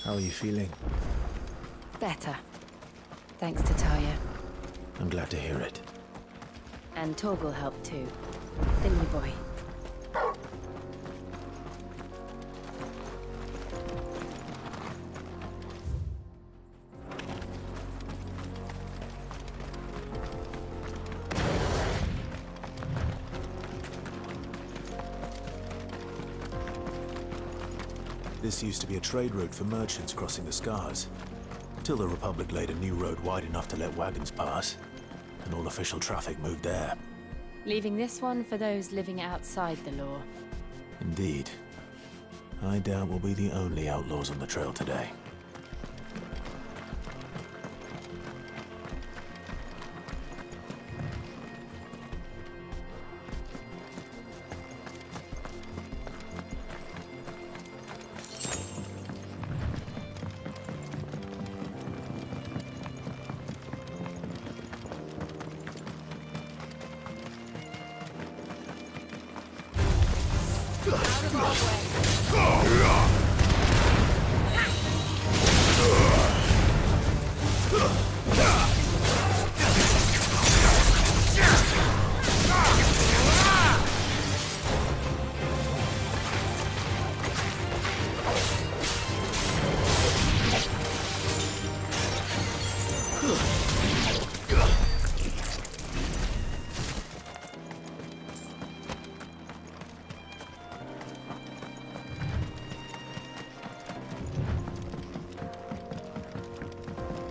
How are you feeling? Better. Thanks to Talia. I'm glad to hear it. And Torgal helped too. Didn't you, boy? This used to be a trade route for merchants crossing the Scars, till the Republic laid a new road wide enough to let wagons pass, and all official traffic moved there. Leaving this one for those living outside the law. Indeed. I doubt we'll be the only outlaws on the trail today.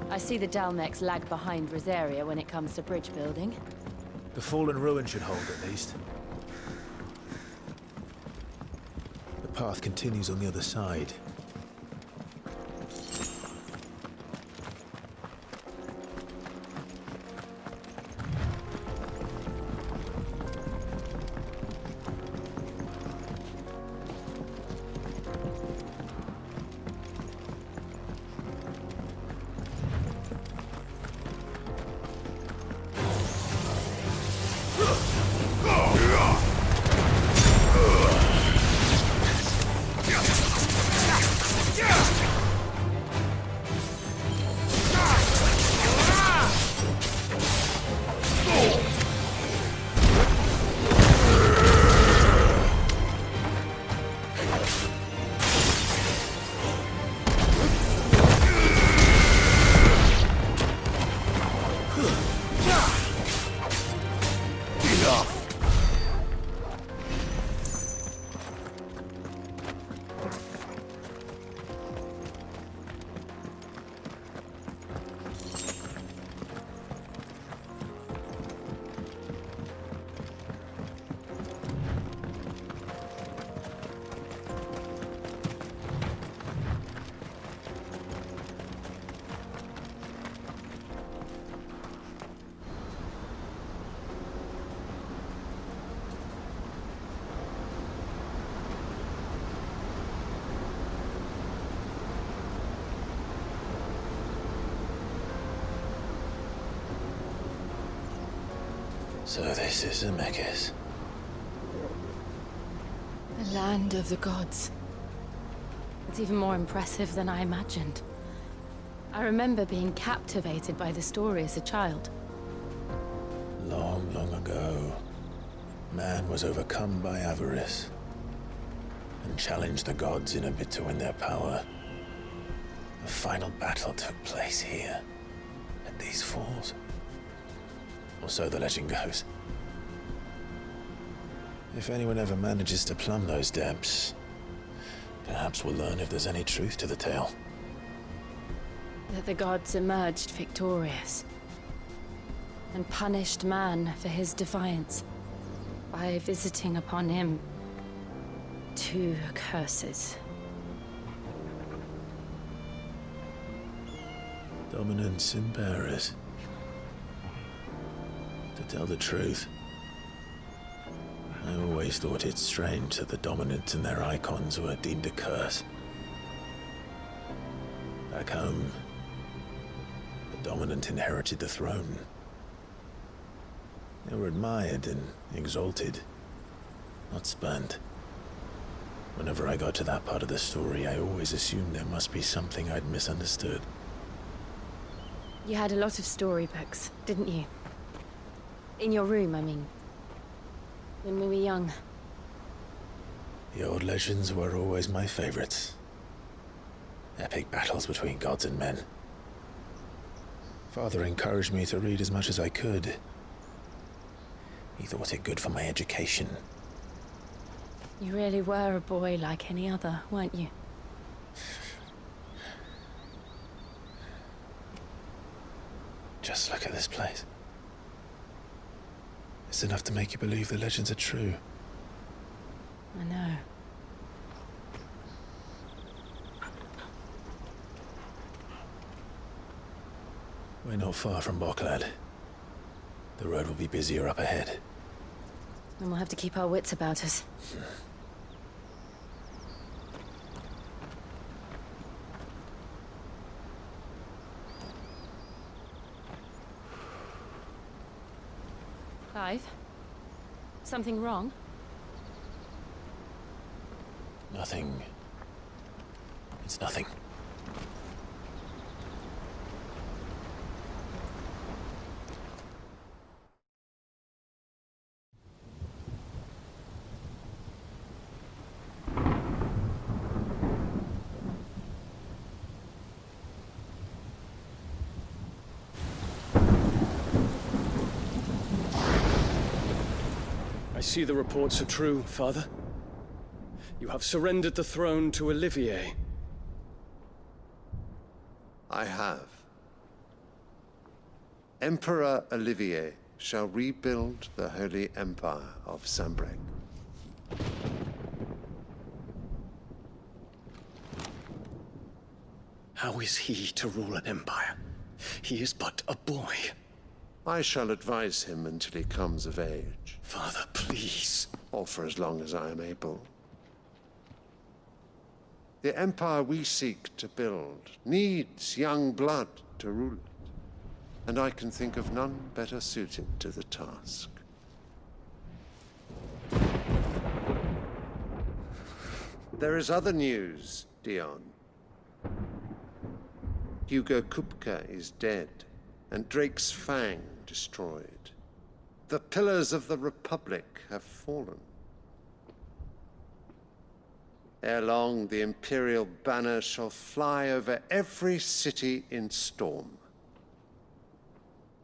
I see the Dalmex lag behind Rosaria when it comes to bridge building. The fallen ruin should hold, at least. The path continues on the other side. So this is Amekis. The land of the gods. It's even more impressive than I imagined. I remember being captivated by the story as a child. Long, long ago, man was overcome by avarice and challenged the gods in a bid to win their power. The final battle took place here, at these falls. Or so the legend goes. If anyone ever manages to plumb those depths, perhaps we'll learn if there's any truth to the tale. That the gods emerged victorious and punished man for his defiance by visiting upon him 2 curses. Dominance and bearers. To tell the truth, I always thought it strange that the dominant and their icons were deemed a curse. Back home, the dominant inherited the throne. They were admired and exalted, not spurned. Whenever I got to that part of the story, I always assumed there must be something I'd misunderstood. You had a lot of storybooks, didn't you? In your room, I mean. When we were young. The old legends were always my favorites. Epic battles between gods and men. Father encouraged me to read as much as I could. He thought it good for my education. You really were a boy like any other, weren't you? Just look at this place. It's enough to make you believe the legends are true. I know. We're not far from Boklad. The road will be busier up ahead. And we'll have to keep our wits about us. Clive? Something wrong? Nothing. It's nothing. I see the reports are true, Father. You have surrendered the throne to Olivier. I have. Emperor Olivier shall rebuild the Holy Empire of Sanbreque. How is he to rule an empire? He is but a boy. I shall advise him until he comes of age, Father, please. or for as long as I am able. The empire we seek to build needs young blood to rule it, and I can think of none better suited to the task. There is other news, Dion. Hugo Kupka is dead, and Drake's Fang destroyed. The pillars of the Republic have fallen. Ere long, the Imperial banner shall fly over every city in Storm.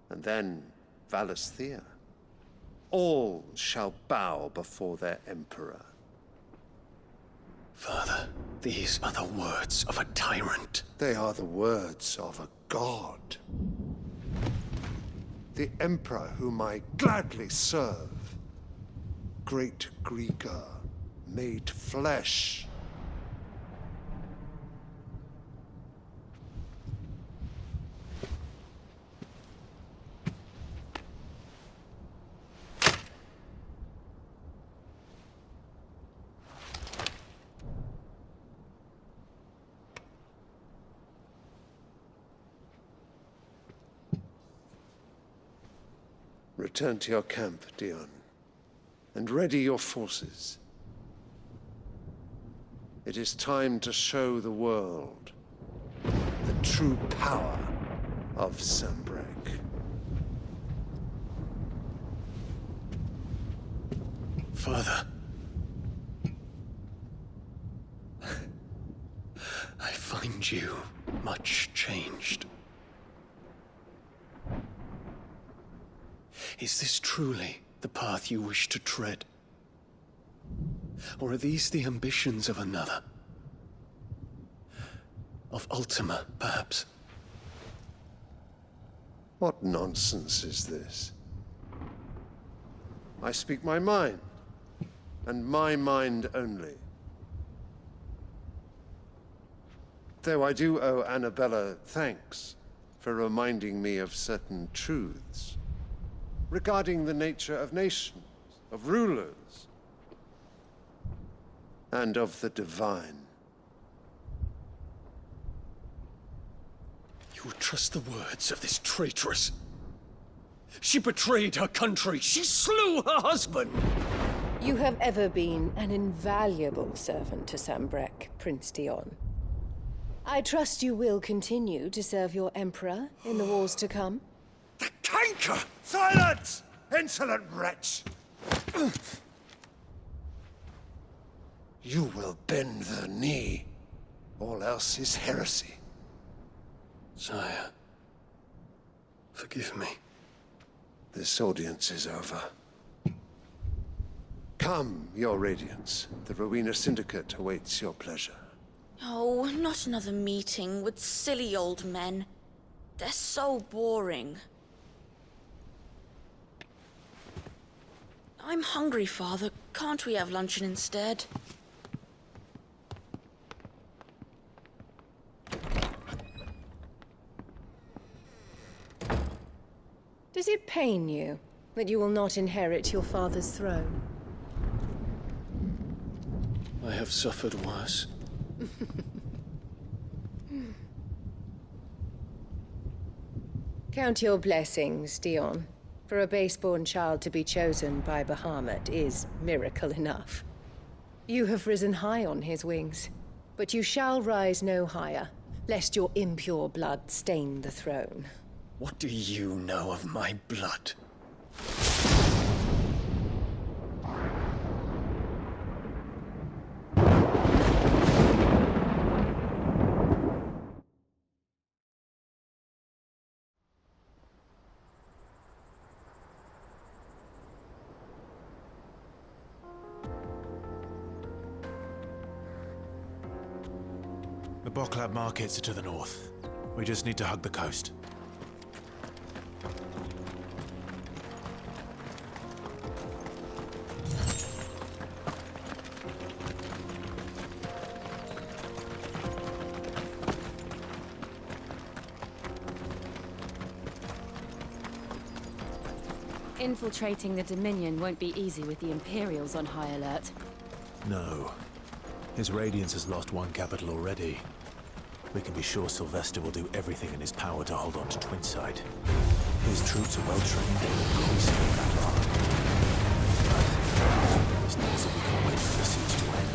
And then Valisthea. All shall bow before their Emperor. Father, these are the words of a tyrant. They are the words of a god. The Emperor whom I gladly serve. Great Greeker, made flesh. Return to your camp, Dion, and ready your forces. It is time to show the world the true power of Sanbreque. Father. I find you much changed. Is this truly the path you wish to tread? Or are these the ambitions of another? Of Ultima, perhaps? What nonsense is this? I speak my mind, and my mind only. Though I do owe Annabella thanks for reminding me of certain truths regarding the nature of nations, of rulers, and of the divine. You would trust the words of this traitress? She betrayed her country. She slew her husband. You have ever been an invaluable servant to Sambrek, Prince Dion. I trust you will continue to serve your Emperor in the wars to come. The canker! Silence! Insolent wretch! You will bend the knee. All else is heresy. Sire, forgive me. This audience is over. Come, your Radiance. The Rowena Syndicate awaits your pleasure. Oh, not another meeting with silly old men. They're so boring. I'm hungry, Father. Can't we have luncheon instead? Does it pain you that you will not inherit your father's throne? I have suffered worse. Count your blessings, Dion. For a base-born child to be chosen by Bahamut is miracle enough. You have risen high on his wings, but you shall rise no higher, lest your impure blood stain the throne. What do you know of my blood? The Boklab markets are to the north. We just need to hug the coast. Infiltrating the Dominion won't be easy with the Imperials on high alert. No. His Radiance has lost one capital already. We can be sure Sylvester will do everything in his power to hold on to Twinside. His troops are well trained and increasingly battle-hardened. But this means that we can't wait for the siege to end.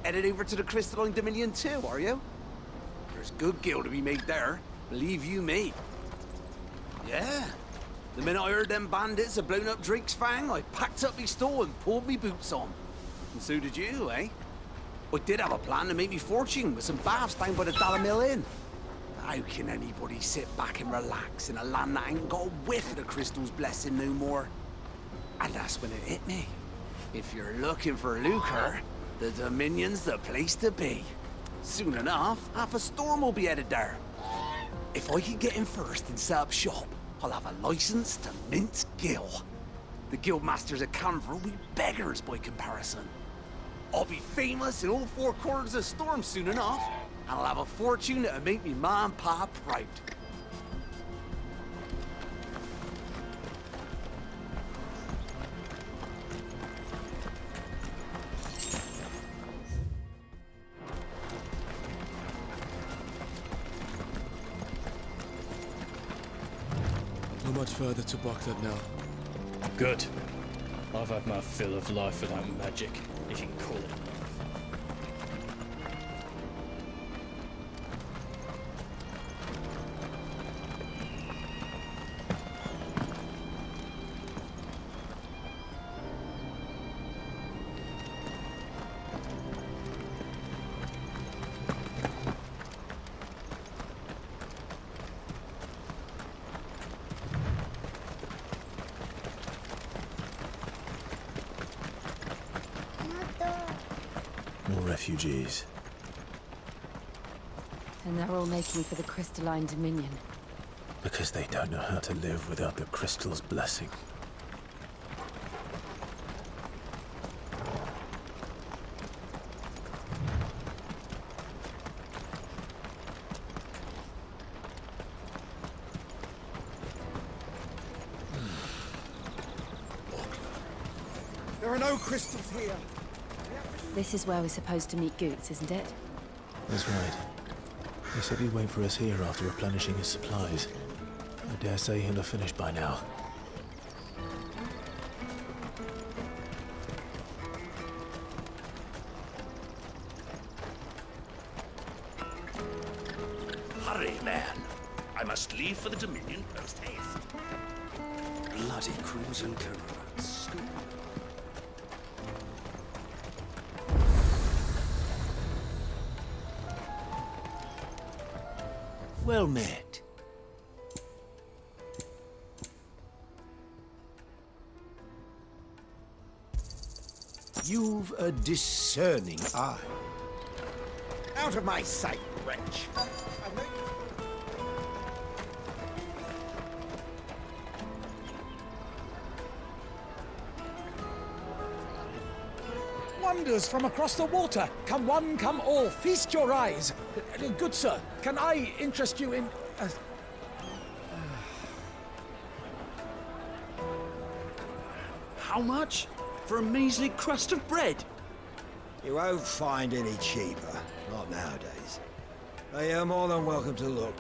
Headed over to the Crystalline Dominion too, are you? There's good gil to be made there, believe you me. Yeah. The minute I heard them bandits had blown up Drake's Fang, I packed up me store and pulled me boots on. And so did you, eh? I did have a plan to make me fortune with some baths down by the Dalamil Inn. How can anybody sit back and relax in a land that ain't got a whiff of the crystal's blessing no more? And that's when it hit me. If you're looking for lucre, the Dominion's the place to be. Soon enough, half a storm will be headed there. If I can get in first and set up shop, I'll have a license to mint gil. The guildmasters at Canver will be beggars by comparison. I'll be famous in all four corners of Storm soon enough, and I'll have a fortune that'll make me ma and pa proud. Not much further to Baghdad now. Good. I've had my fill of life without magic, if you can call it life. refugees. And they're all making for the crystalline dominion. Because they don't know how to live without the crystal's blessing. There are no crystals here. This is where we're supposed to meet Goots, isn't it? That's right. He said he'd wait for us here after replenishing his supplies. I dare say he'll have finished by now. Hurry, man. I must leave for the Dominion post haste. Bloody crimson caravans. Well met. You've a discerning eye. Out of my sight, wretch. Wonders from across the water. Come one, come all. Feast your eyes. Good sir, can I interest you in... How much? For a measly crust of bread? You won't find any cheaper. Not nowadays. But you're more than welcome to look.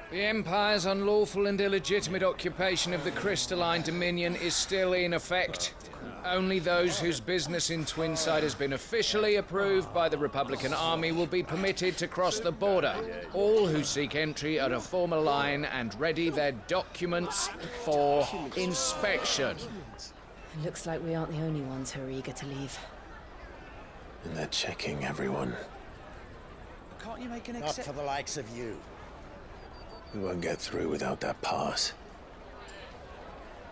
The Empire's unlawful and illegitimate occupation of the crystalline dominion is still in effect. Only those whose business in Twinside has been officially approved by the Republican Army will be permitted to cross the border. All who seek entry are to form a line and ready their documents for inspection. It looks like we aren't the only ones who are eager to leave. And they're checking everyone. Can't you make an Not for the likes of you. We won't get through without that pass.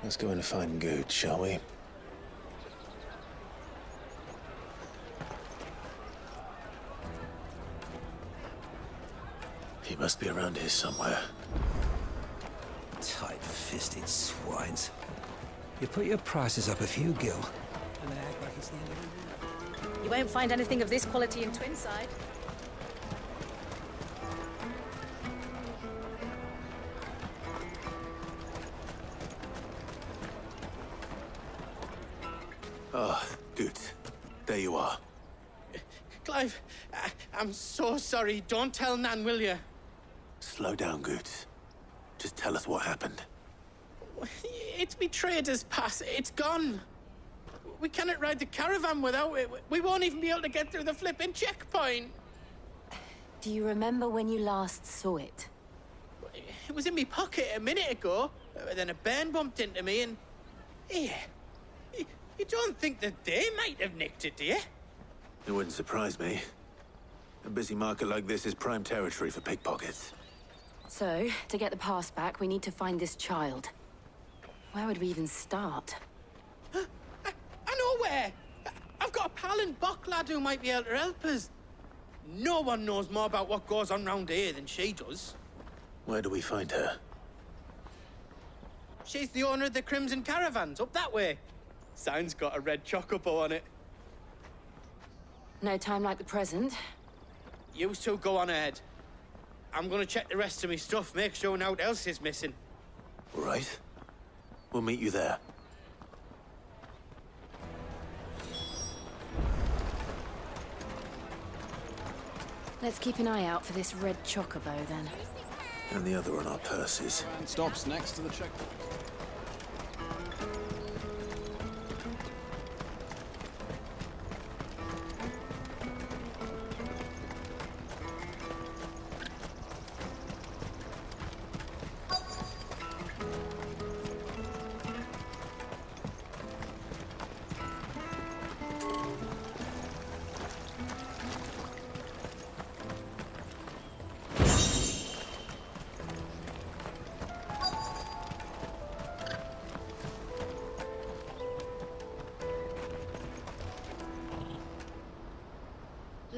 Let's go in and find Good, shall we? He must be around here somewhere. Tight-fisted swines. You put your prices up a few gil. You won't find anything of this quality in Twinside. Ah, Good. There you are. Clive, I'm so sorry. Don't tell Nan, will you? Slow down, Good. Just tell us what happened. It's betrayed us, pass. It's gone. We cannot ride the caravan without it. We won't even be able to get through the flipping checkpoint. Do you remember when you last saw it? It was in my pocket a minute ago. Then a bairn bumped into me and... Yeah. You don't think that they might have nicked it, do you? It wouldn't surprise me. A busy market like this is prime territory for pickpockets. So, to get the pass back, we need to find this child. Where would we even start? I know where! I've got a pal in Bock lad who might be able to help us. No one knows more about what goes on round here than she does. Where do we find her? She's the owner of the Crimson Caravans, up that way. Sign's got a red chocobo on it. No time like the present. You two go on ahead. I'm gonna check the rest of my stuff, make sure naught else is missing. All right. We'll meet you there. Let's keep an eye out for this red chocobo, then. And the other on our purses. It stops next to the checkpoint.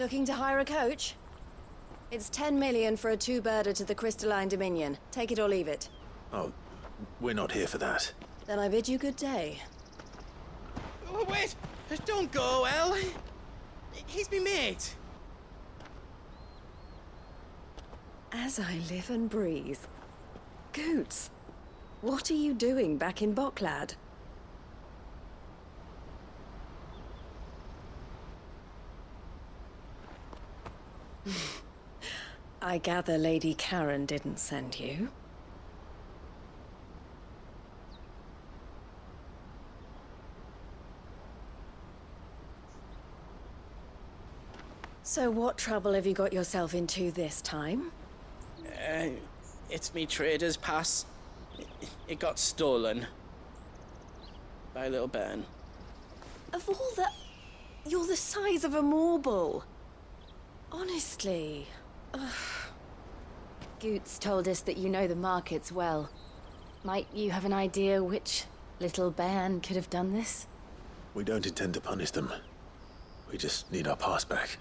Looking to hire a coach? It's 10 million for a two-birder to the Crystalline Dominion. Take it or leave it. Oh, we're not here for that. Then I bid you good day. Oh, wait! Don't go, El. He's me mate. As I live and breathe. Goots, what are you doing back in Boklad? I gather Lady Karen didn't send you. So what trouble have you got yourself into this time? It's me trader's pass. It got stolen. By little Ben. Of all the... You're the size of a marble. Honestly. Ugh. Goots told us that you know the markets well. Might you have an idea which little bairn could have done this? We don't intend to punish them. We just need our pass back.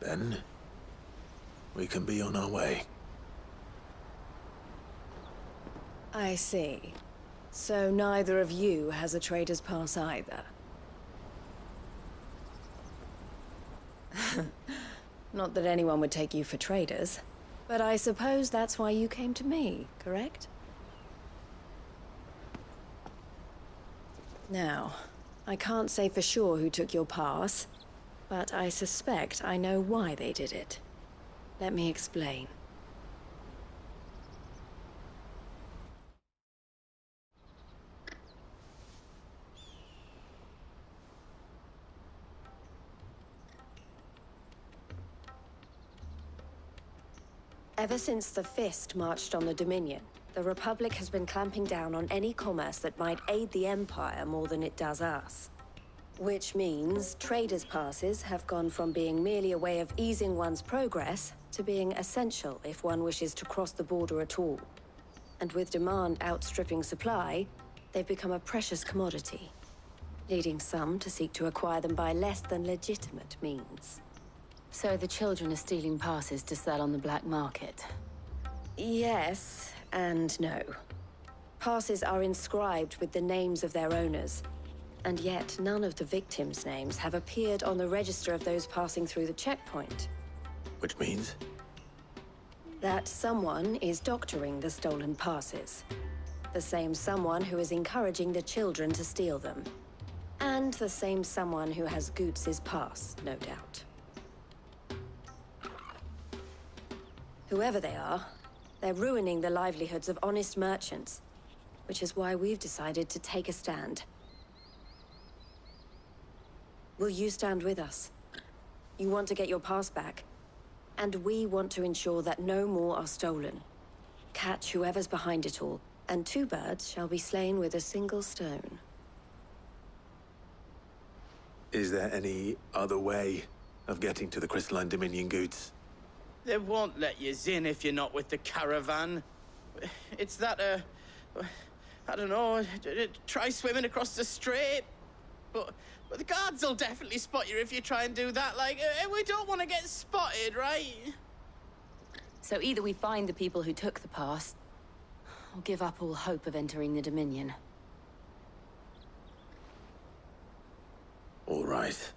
Then, we can be on our way. I see. So neither of you has a trader's pass either. Not that anyone would take you for traders, but I suppose that's why you came to me, correct? Now, I can't say for sure who took your pass, but I suspect I know why they did it. Let me explain. Ever since the Fist marched on the Dominion, the Republic has been clamping down on any commerce that might aid the Empire more than it does us. Which means traders' passes have gone from being merely a way of easing one's progress to being essential if one wishes to cross the border at all. And with demand outstripping supply, they've become a precious commodity, leading some to seek to acquire them by less than legitimate means. So the children are stealing passes to sell on the black market? Yes, and no. Passes are inscribed with the names of their owners, and yet none of the victims' names have appeared on the register of those passing through the checkpoint. Which means? That someone is doctoring the stolen passes. The same someone who is encouraging the children to steal them. And the same someone who has Goots' pass, no doubt. Whoever they are, they're ruining the livelihoods of honest merchants, which is why we've decided to take a stand. Will you stand with us? You want to get your pass back, and we want to ensure that no more are stolen. Catch whoever's behind it all, and two birds shall be slain with a single stone. Is there any other way of getting to the Crystalline Dominion, Goots? They won't let you in if you're not with the caravan. It's that, I don't know, try swimming across the strait. But the guards will definitely spot you if you try and do that. Like, we don't want to get spotted, right? So either we find the people who took the pass, or give up all hope of entering the Dominion. All right.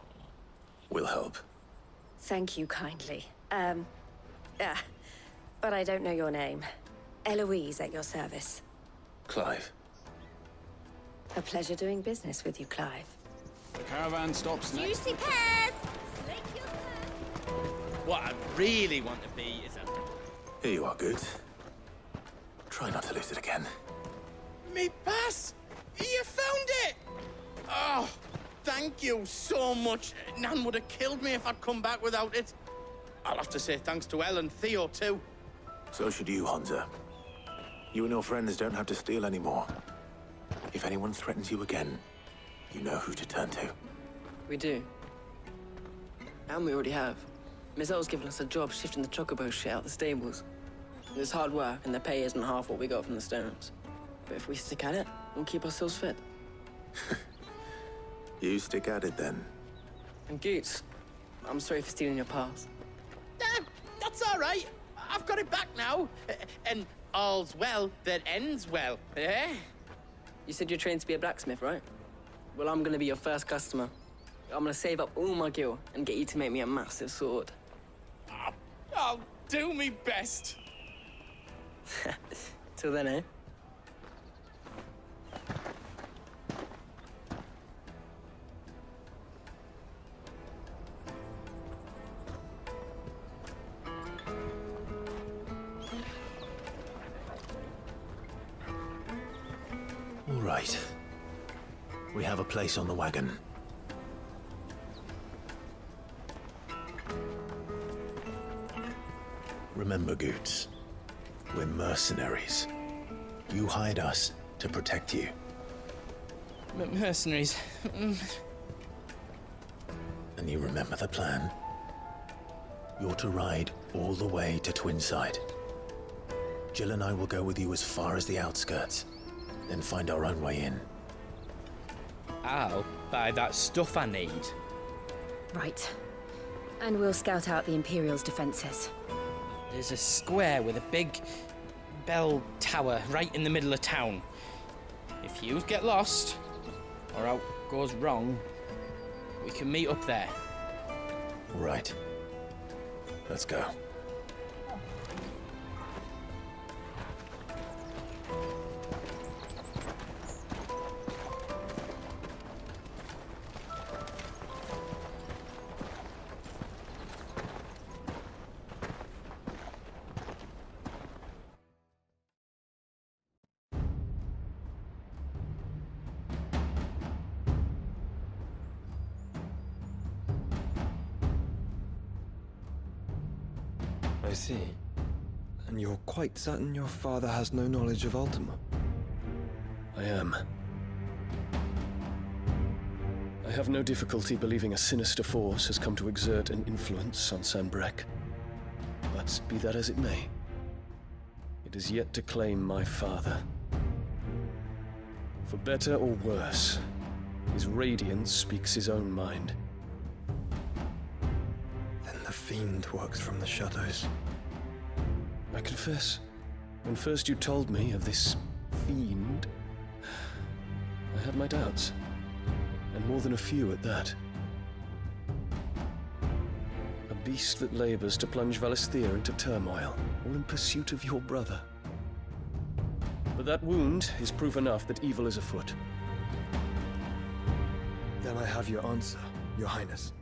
We'll help. Thank you kindly. But I don't know your name. Eloise at your service. Clive. A pleasure doing business with you, Clive. The caravan stops next. Juicy pears! What I really want to be is a... Here you are, Goots. Try not to lose it again. Me pass! You found it! Oh, thank you so much. Nan would have killed me if I'd come back without it. I'll have to say thanks to Elle and Theo, too. So should you, Hansa. You and your friends don't have to steal anymore. If anyone threatens you again, you know who to turn to. We do. And we already have. Miss Elle's given us a job shifting the chocobo shit out the stables. It's hard work, and the pay isn't half what we got from the stones. But if we stick at it, we'll keep ourselves fit. You stick at it, then. And Goots, I'm sorry for stealing your pass. That's all right. I've got it back now. And all's well that ends well, eh? You said you're trained to be a blacksmith, right? Well, I'm gonna be your first customer. I'm gonna save up all my gil and get you to make me a massive sword. I'll do me best. Till then, eh? All right. We have a place on the wagon. Remember, Goots, we're mercenaries. You hired us to protect you. Mercenaries. And you remember the plan? You're to ride all the way to Twinside. Jill and I will go with you as far as the outskirts, then find our own way in. I'll buy that stuff I need. Right. And we'll scout out the Imperial's defenses. There's a square with a big bell tower right in the middle of town. If you get lost, or out goes wrong, we can meet up there. Right. Let's go. I see. And you're quite certain your father has no knowledge of Ultima? I am. I have no difficulty believing a sinister force has come to exert an influence on Sanbreque. But be that as it may, it is yet to claim my father. For better or worse, his radiance speaks his own mind. Then the fiend works from the shadows. I confess, when first you told me of this fiend, I had my doubts, and more than a few at that. A beast that labors to plunge Valisthea into turmoil, all in pursuit of your brother. But that wound is proof enough that evil is afoot. Then I have your answer, Your Highness.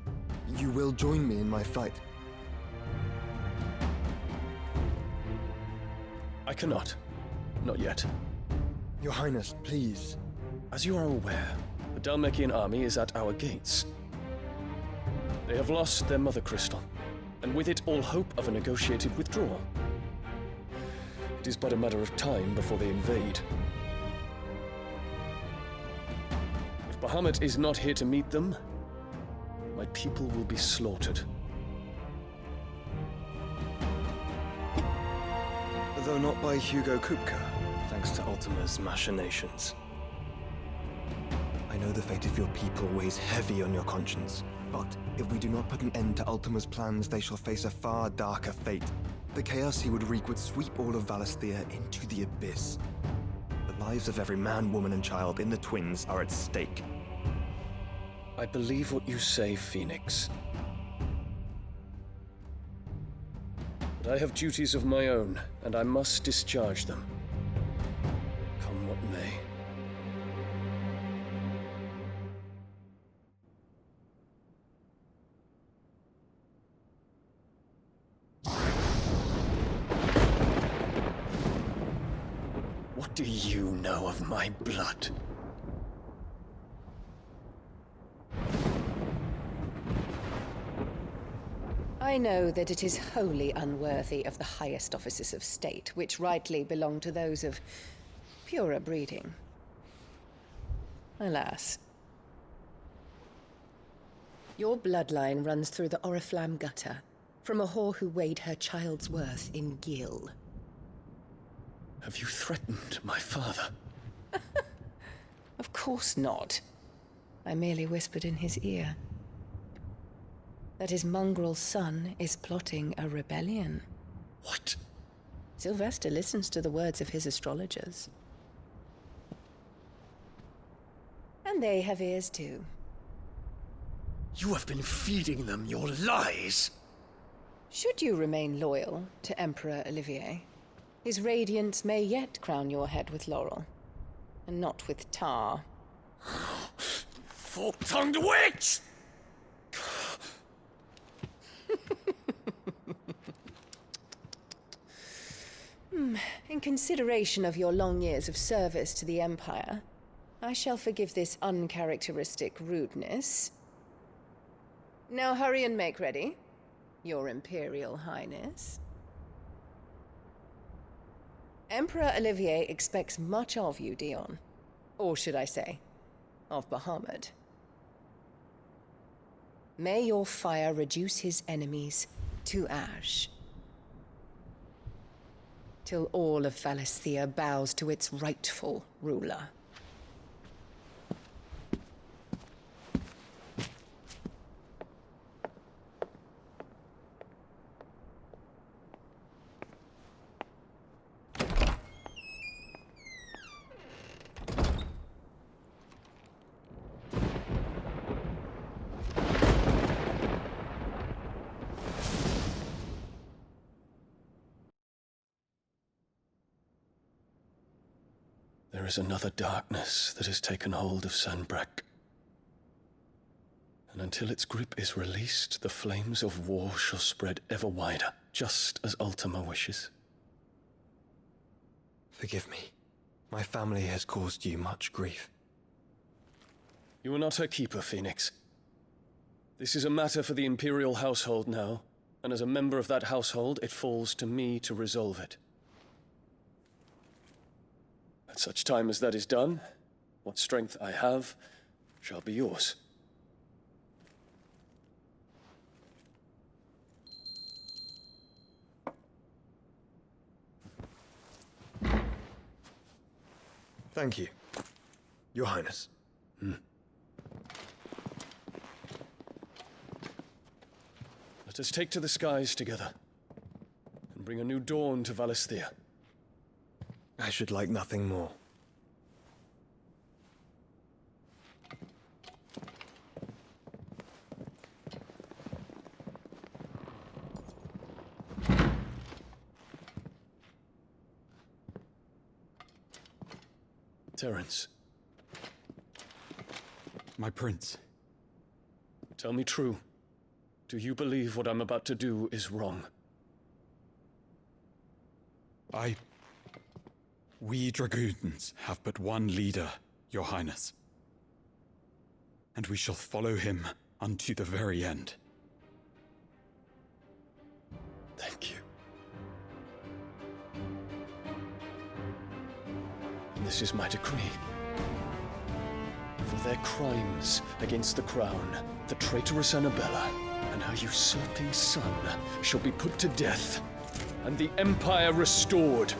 You will join me in my fight. I cannot. Not yet. Your Highness, please. As you are aware, the Dhalmekian army is at our gates. They have lost their Mothercrystal, and with it all hope of a negotiated withdrawal. It is but a matter of time before they invade. If Bahamut is not here to meet them, my people will be slaughtered. Though not by Hugo Kupka, thanks to Ultima's machinations. I know the fate of your people weighs heavy on your conscience, but if we do not put an end to Ultima's plans, they shall face a far darker fate. The chaos he would wreak would sweep all of Valisthea into the abyss. The lives of every man, woman, and child in the Twins are at stake. I believe what you say, Phoenix. But I have duties of my own, and I must discharge them. Come what may. What do you know of my blood? I know that it is wholly unworthy of the highest offices of state, which rightly belong to those of purer breeding. Alas. Your bloodline runs through the Oriflamme gutter, from a whore who weighed her child's worth in gil. Have you threatened my father? Of course not. I merely whispered in his ear. that his mongrel son is plotting a rebellion. What? Sylvester listens to the words of his astrologers. And they have ears too. You have been feeding them your lies! Should you remain loyal to Emperor Olivier, his radiance may yet crown your head with laurel, and not with tar. Fork-tongued witch! In consideration of your long years of service to the Empire, I shall forgive this uncharacteristic rudeness. Now hurry and make ready, Your Imperial Highness. Emperor Olivier expects much of you, Dion. Or should I say, of Bahamut. May your fire reduce his enemies to ash, till all of Valisthea bows to its rightful ruler. There is another darkness that has taken hold of Sanbreque. And until its grip is released, the flames of war shall spread ever wider, just as Ultima wishes. Forgive me. My family has caused you much grief. You are not her keeper, Phoenix. This is a matter for the Imperial household now, and as a member of that household, it falls to me to resolve it. At such time as that is done, what strength I have shall be yours. Thank you, Your Highness. Let us take to the skies together, and bring a new dawn to Valisthea. I should like nothing more. Terence. My prince. Tell me true. Do you believe what I'm about to do is wrong? We dragoons have but one leader, Your Highness. And we shall follow him unto the very end. Thank you. And this is my decree. For their crimes against the crown, the traitorous Annabella and her usurping son shall be put to death, and the Empire restored.